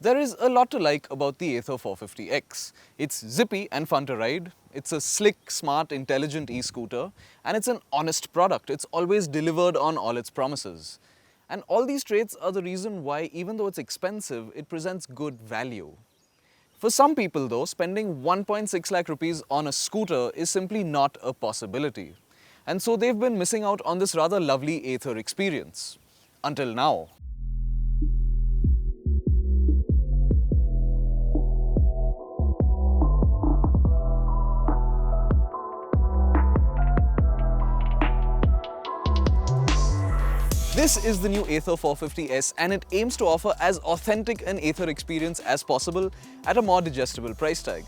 There is a lot to like about the Ather 450X. It's zippy and fun to ride, it's a slick, smart, intelligent e-scooter, and it's an honest product. It's always delivered on all its promises. And all these traits are the reason why, even though it's expensive, it presents good value. For some people though, spending 1.6 lakh rupees on a scooter is simply not a possibility. And so they've been missing out on this rather lovely Ather experience. Until now. This is the new Ather 450S and it aims to offer as authentic an Ather experience as possible at a more digestible price tag.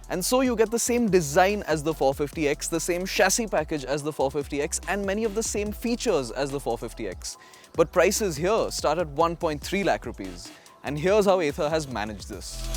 And so you get the same design as the 450X, the same chassis package as the 450X and many of the same features as the 450X. But prices here start at 1.3 lakh rupees. And here's how Ather has managed this.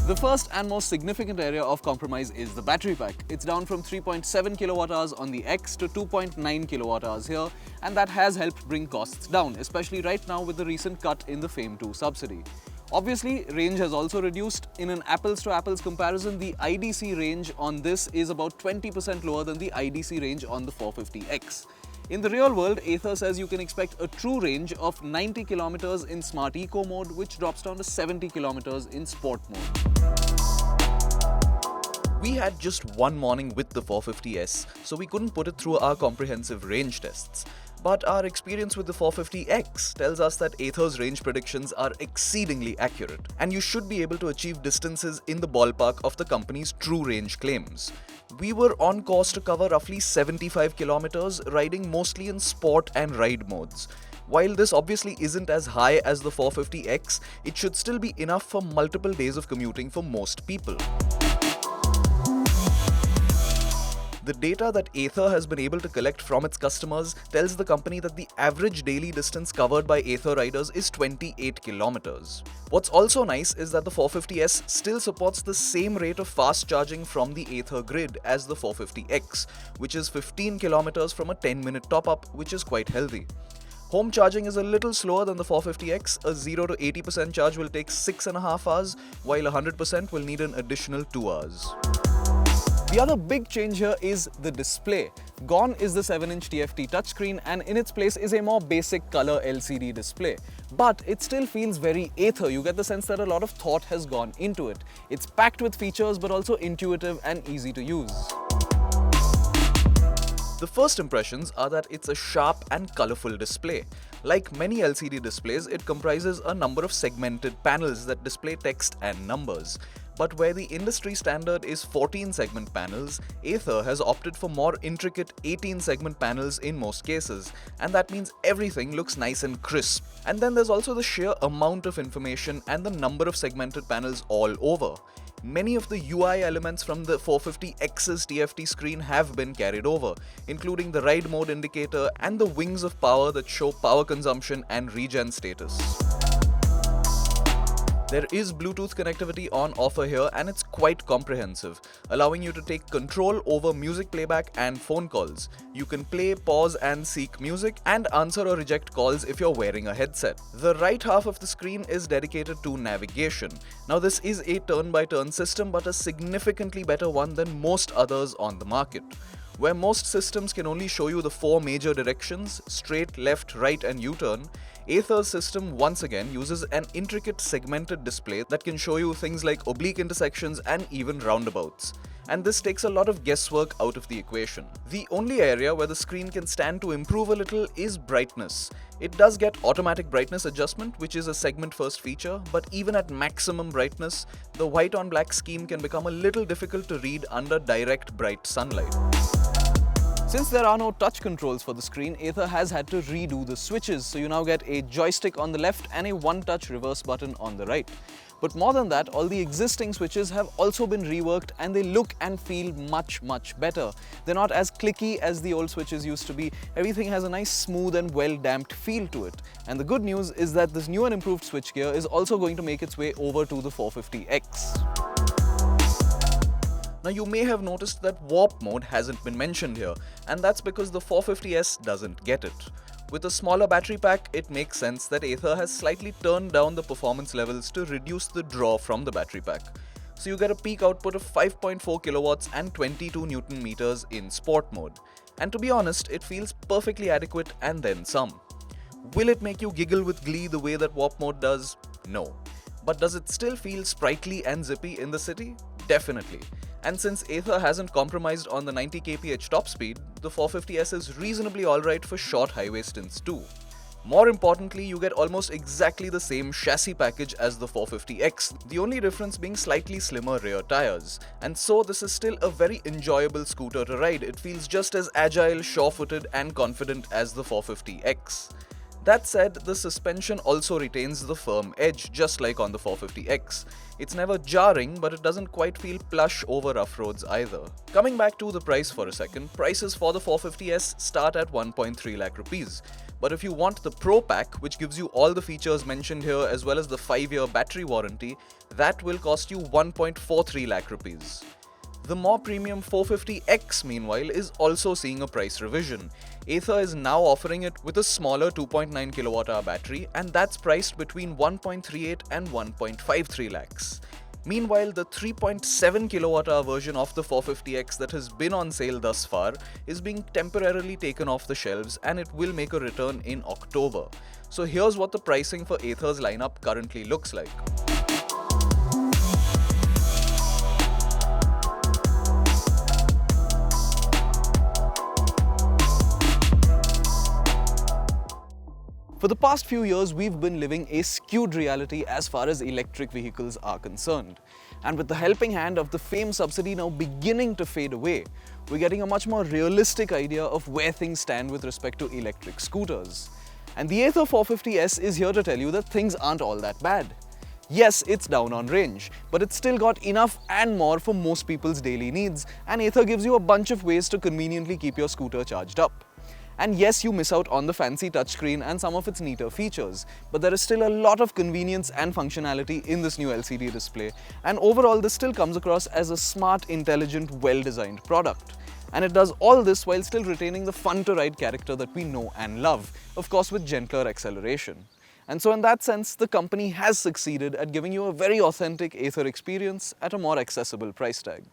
The first and most significant area of compromise is the battery pack. It's down from 3.7 kWh on the X to 2.9 kWh here, and that has helped bring costs down, especially right now with the recent cut in the FAME 2 subsidy. Obviously, range has also reduced. In an apples-to-apples comparison, the IDC range on this is about 20% lower than the IDC range on the 450X. In the real world, Ather says you can expect a true range of 90 km in Smart Eco mode, which drops down to 70 km in Sport mode. We had just one morning with the 450S, so we couldn't put it through our comprehensive range tests. But our experience with the 450X tells us that Ather's range predictions are exceedingly accurate, and you should be able to achieve distances in the ballpark of the company's true range claims. We were on course to cover roughly 75 kilometers, riding mostly in sport and ride modes. While this obviously isn't as high as the 450X, it should still be enough for multiple days of commuting for most people. The data that Ather has been able to collect from its customers tells the company that the average daily distance covered by Ather riders is 28 kilometers. What's also nice is that the 450S still supports the same rate of fast charging from the Ather grid as the 450X, which is 15 kilometers from a 10-minute top-up, which is quite healthy. Home charging is a little slower than the 450X. A 0 to 80% charge will take 6.5 hours, while 100% will need an additional 2 hours. The other big change here is the display. Gone is the 7-inch TFT touchscreen and in its place is a more basic color LCD display. But it still feels very Ather. You get the sense that a lot of thought has gone into it. It's packed with features but also intuitive and easy to use. The first impressions are that it's a sharp and colorful display. Like many LCD displays, it comprises a number of segmented panels that display text and numbers. But where the industry standard is 14 segment panels, Ather has opted for more intricate 18 segment panels in most cases, and that means everything looks nice and crisp. And then there's also the sheer amount of information and the number of segmented panels all over. Many of the UI elements from the 450X's TFT screen have been carried over, including the ride mode indicator and the wings of power that show power consumption and regen status. There is Bluetooth connectivity on offer here and it's quite comprehensive, allowing you to take control over music playback and phone calls. You can play, pause and seek music and answer or reject calls if you're wearing a headset. The right half of the screen is dedicated to navigation. Now this is a turn-by-turn system but a significantly better one than most others on the market. Where most systems can only show you the 4 major directions, straight, left, right and U-turn, Ather's system once again uses an intricate segmented display that can show you things like oblique intersections and even roundabouts. And this takes a lot of guesswork out of the equation. The only area where the screen can stand to improve a little is brightness. It does get automatic brightness adjustment, which is a segment first feature, but even at maximum brightness, the white on black scheme can become a little difficult to read under direct bright sunlight. Since there are no touch controls for the screen, Ather has had to redo the switches, so you now get a joystick on the left and a one-touch reverse button on the right. But more than that, all the existing switches have also been reworked and they look and feel much better. They're not as clicky as the old switches used to be. Everything has a nice smooth and well-damped feel to it. And the good news is that this new and improved switchgear is also going to make its way over to the 450X. Now you may have noticed that warp mode hasn't been mentioned here, and that's because the 450S doesn't get it. With a smaller battery pack, it makes sense that Ather has slightly turned down the performance levels to reduce the draw from the battery pack. So you get a peak output of 5.4 kilowatts and 22 Newton meters in sport mode. And to be honest, it feels perfectly adequate and then some. Will it make you giggle with glee the way that warp mode does? No. But does it still feel sprightly and zippy in the city? Definitely. And since Ather hasn't compromised on the 90 kph top speed, the 450S is reasonably alright for short highway stints too. More importantly, you get almost exactly the same chassis package as the 450X, the only difference being slightly slimmer rear tires. And so this is still a very enjoyable scooter to ride. It feels just as agile, sure-footed and confident as the 450X. That said, the suspension also retains the firm edge, just like on the 450X. It's never jarring, but it doesn't quite feel plush over rough roads either. Coming back to the price for a second, prices for the 450S start at 1.3 lakh rupees. But if you want the Pro Pack, which gives you all the features mentioned here as well as the 5-year battery warranty, that will cost you 1.43 lakh rupees. The more premium 450X, meanwhile, is also seeing a price revision. Ather is now offering it with a smaller 2.9 kWh battery, and that's priced between 1.38 and 1.53 lakhs. Meanwhile, the 3.7 kWh version of the 450X that has been on sale thus far is being temporarily taken off the shelves, and it will make a return in October. So here's what the pricing for Ather's lineup currently looks like. For the past few years, we've been living a skewed reality as far as electric vehicles are concerned. And with the helping hand of the FAME subsidy now beginning to fade away, we're getting a much more realistic idea of where things stand with respect to electric scooters. And the Ather 450S is here to tell you that things aren't all that bad. Yes, it's down on range, but it's still got enough and more for most people's daily needs, and Ather gives you a bunch of ways to conveniently keep your scooter charged up. And yes, you miss out on the fancy touchscreen and some of its neater features, but there is still a lot of convenience and functionality in this new LCD display, and overall this still comes across as a smart, intelligent, well-designed product. And it does all this while still retaining the fun-to-ride character that we know and love, of course with gentler acceleration. And so in that sense, the company has succeeded at giving you a very authentic Ather experience at a more accessible price tag.